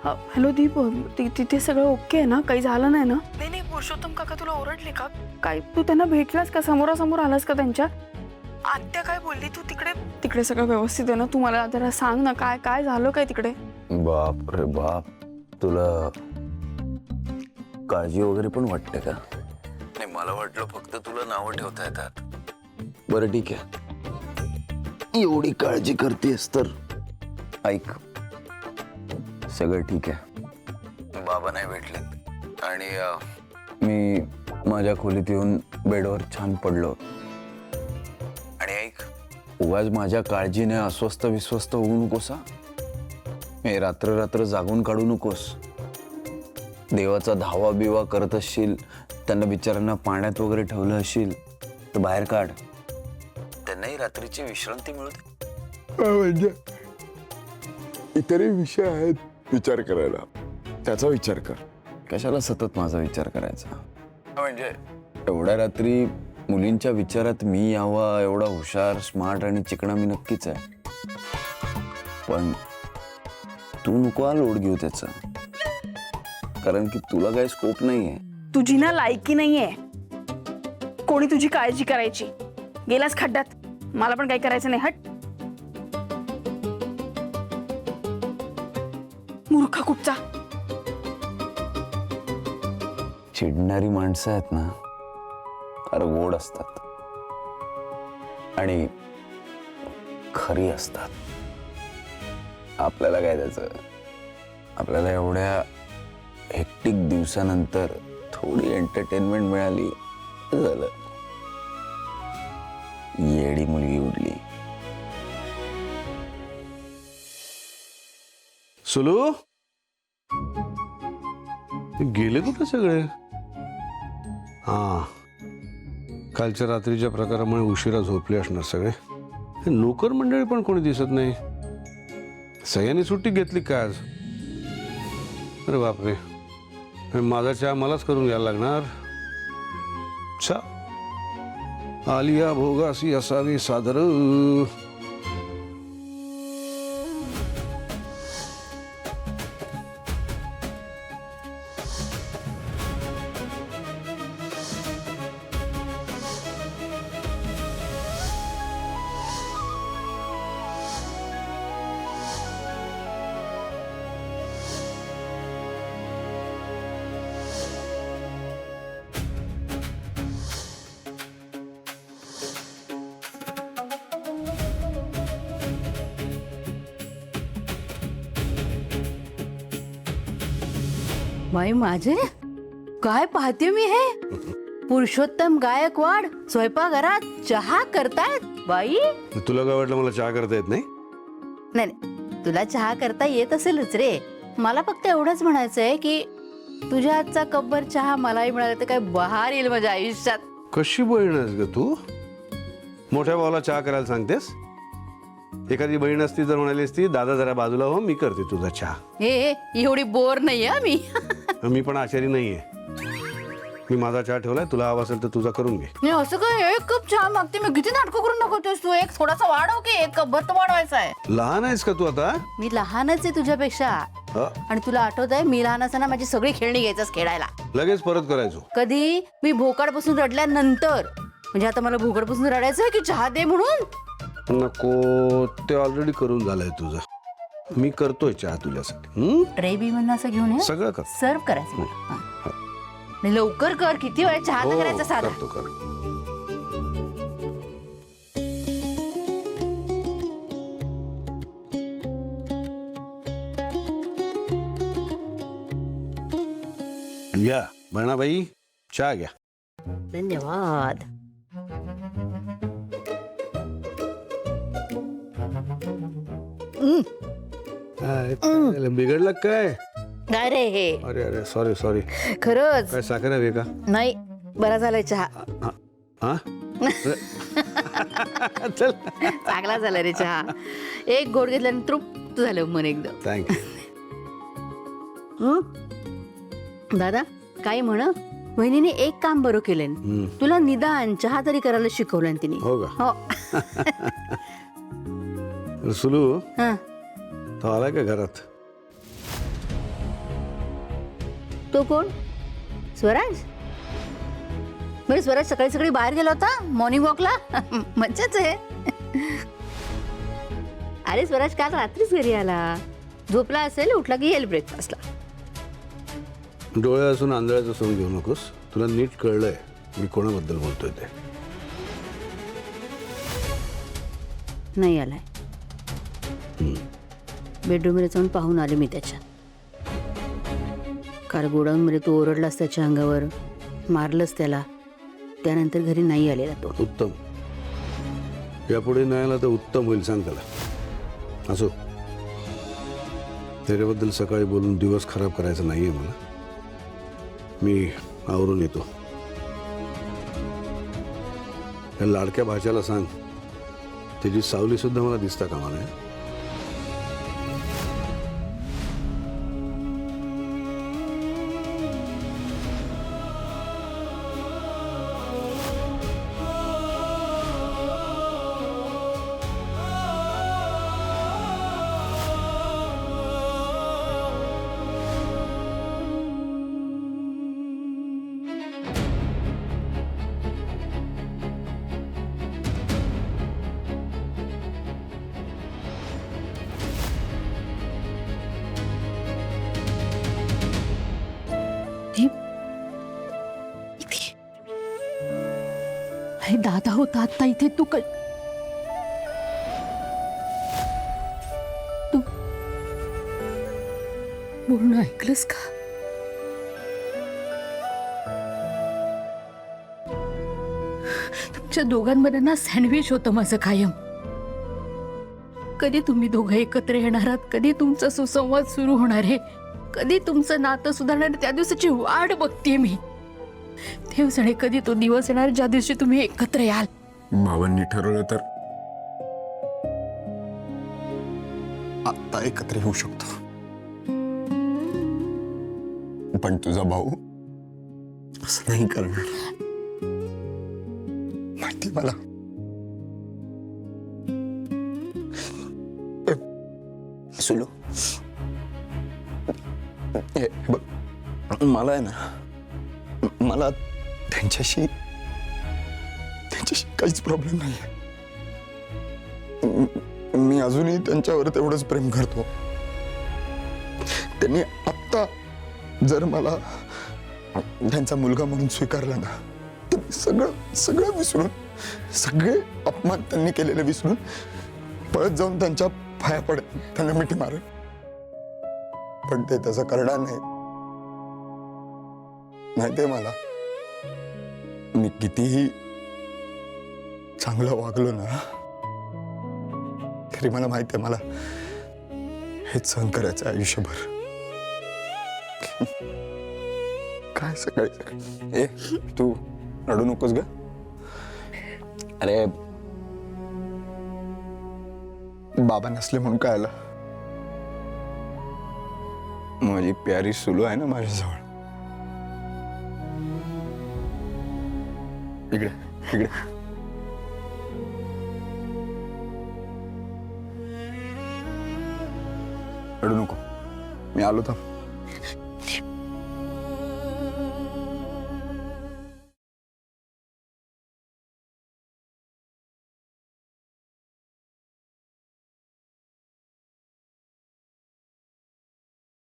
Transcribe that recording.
Hello दीप, तिथे सगळं okay आहे ना? काही झालं नाही ना? नाही नाही, पुरुषोत्तम काका तुला ओरडले का काय? तू त्यांना भेटलास का? समोरासमोर आलास का त्यांच्या? आत्या काय बोलली? तू तिकडे तिकडे सगळं व्यवस्थित आहे ना? तू मला जरा सांग ना, काय काय झालं काय तिकडे? बाप रे बाप, तुला काळजी वगैरे पण वाटते का? नाही, मला वाटलं फक्त तुला नावं ठेवता येतात. बरं ठीक आहे, एवढी काळजी करतेस तर ऐक, सगळं ठीक आहे. बाबा नाही भेटलेत आणि मी माझ्या खोलीत येऊन बेडवर छान पडलो. आणि ऐक, उगाच माझ्या काळजीने अस्वस्थ विस्वस्थ होऊ नकोस. हे रात्र रात्र जागून काढू नकोस. देवाचा धावा बिवा करत असशील, त्यांना बिचारांना पाण्यात वगैरे ठेवलं असशील तर बाहेर काढ. त्यांनाही रात्रीची विश्रांती मिळते. म्हणजे इतरही विषय आहेत विचार करायला, त्याचा विचार कर. कशाला सतत माझा विचार करायचा? म्हणजे एवढ्या रात्री मुलींच्या विचारात मी यावा एवढा हुशार, स्मार्ट आणि चिकणा मी नक्कीच आहे. पण तू नको लोड घेऊ त्याचा, कारण की तुला काही स्कोप नाहीये. तुझी ना लायकी नाहीये कोणी तुझी काळजी करायची. गेलास खड्ड्यात, मला पण काही करायचं नाही. हट मूर्ख कुठचा. चिडणारी माणसं आहेत ना, फार गोड असतात आणि खरी असतात. आपल्याला काय त्याचं, आपल्याला एवढ्या हेक्टिक दिवसानंतर थोडी एंटरटेनमेंट मिळाली झालं. येडी मुलगी उडली. सुलू, गेले कुठे सगळे? हा, कालच्या रात्रीच्या प्रकारामुळे उशिरा झोपले असणार सगळे. नोकर मंडळी पण कोणी दिसत नाही. सगळ्यांनी सुट्टी घेतली का आज? अरे बापरे, माझा चहा मलाच करून घ्यायला लागणार. चहा आलिया भोगासी असावी सादर. बाई माझे काय पाहते मी हे? पुरुषोत्तम गायकवाड स्वयंपाकघरात चहा करतायत. बाई तुला काय वाटलं मला चहा करता येत नाही? नाही नाही, तुला चहा करता येत असेलच रे. मला फक्त एवढंच म्हणायचंय की तुझ्या हातचा कपभर चहा मलाही मिळाला तर काय बहार येईल माझ्या आयुष्यात. कशी बहीण आहेस ग तू? मोठ्या भावाला चहा करायला सांगतेस? एखादी बहीण असती तर म्हणाली असती, दादा जरा बाजूला हो, मी करते तुझा चहा. हे एवढी बोर नाहीये मी. मी पण आचारी नाहीये. मी माझा चहा ठेवलाय, तुला हवा असेल तर तुझा करून घे. नाही असं काय, एक कप चहा मागते मी. किती नाटकं करून नकोतोस तू. एक थोडासा वाढव की, एक कप भर वाढवायचा आहे. लहान आहेस का तू आता? मी लहानच आहे तुझ्यापेक्षा. आणि तुला आठवत आहे, मी लहान असताना माझी सगळी खेळणी घ्यायचास खेळायला. लगेच परत करायचो. कधी? मी भोकाडपासून रडल्यानंतर. म्हणजे आता मला भोकाडपासून रडायचं आहे की चहा दे म्हणून? नको, ते ऑलरेडी करून झालंय तुझं. मी करतोय चहा तुझ्यासाठी. ट्रे बी म्हणून असं घेऊन ये. सगळं कर. सर्व करायचं मला. नाही लवकर कर, किती वेळ चहा तर करायचा साधा. करतो कर. घ्या बहिणाबाई, चहा घ्या. धन्यवाद. बिघडलं काय? काय रे हे? अरे अरे, सॉरी सॉरी. खरंच काय साखर हवी का? नाही, बरा झालाय चहा. हा चल, चांगला झाला रे चहा. एक गोड घेतल्यानंतर तृप्त झालं मन एकदम. थँक्यू. दादा काय म्हण, वहिनीने एक काम बरं केलं. तुला निदान चहा तरी करायला शिकवलं तिने. हो का? हो. सुलू, हा, तो आलाय का घरात? तो कोण? स्वराज? बरं, स्वराज सकाळी सकाळी बाहेर गेला होता मॉर्निंग वॉकला. मज्जाच आहे. अरे स्वराज काल रात्रीच घरी आला. झोपला असेल, उठला की येईल ब्रेकफास्टला. डोळे असून आंधळ्याचं सोंग घेऊ नकोस. तुला नीट कळलंय मी कोणाबद्दल बोलतोय ते. नाही आलाय. बेडरूममध्ये जाऊन पाहून आले मी त्याच्या. काल गोडाऊनमध्ये तू ओरडलास त्याच्या अंगावर, मारलंस त्याला. त्यानंतर घरी नाही आलेला तो. उत्तम. यापुढे नाही आला तर उत्तम होईल, सांग त्याला. असो, त्याच्याबद्दल सकाळी बोलून दिवस खराब करायचा नाहीये मला. मी आवरून येतो. त्या लाडक्या भाच्याला सांग त्याची सावली सुद्धा मला दिसता कामा नये. अरे दादा होता आता इथे. तू पूर्ण ऐकलंस का? तुमच्या दोघांमध्ये ना सँडविच होतं माझं कायम. कधी तुम्ही दोघं एकत्र येणार आहात, कधी तुमचा सुसंवाद सुरू होणार आहे, कधी तुमचं नातं सुधारणार, त्या दिवसाची वाट बघतीये मी. देव जाणे कधी तो दिवस येणार ज्या दिवशी तुम्ही एकत्र याल. बाबांनी ठरवलं तर आता एकत्र येऊ शकतो, पण तुझा भाऊ असं नाही करणार. माहिती मला. सुलू, हे बघ, मला आहे ना, मला त्यांच्याशी काहीच प्रॉब्लेम नाही. मी अजूनही त्यांच्यावर तेवढंच प्रेम करतो. त्यांनी आत्ता जर मला त्यांचा मुलगा म्हणून स्वीकारला ना, तर मी सगळं विसरून, सगळे अपमान त्यांनी केलेले विसरून पळत जाऊन त्यांच्या पाया पडेल, त्यांना मिठी मारेल. पण ते तसं करणार नाही. माहितीये मला, मी कितीही चांगलं वागलो ना, तरी मला माहितीये मला हेच सहन करायचं आयुष्यभर. काय सकाळी ए तू रडू नकोस ग. अरे बाबा नसले म्हणून काय आलं. माझी प्यारी सुलू आहे ना माझ्याजवळ. इकडे इकडे. रडू नको, मी आलो तर.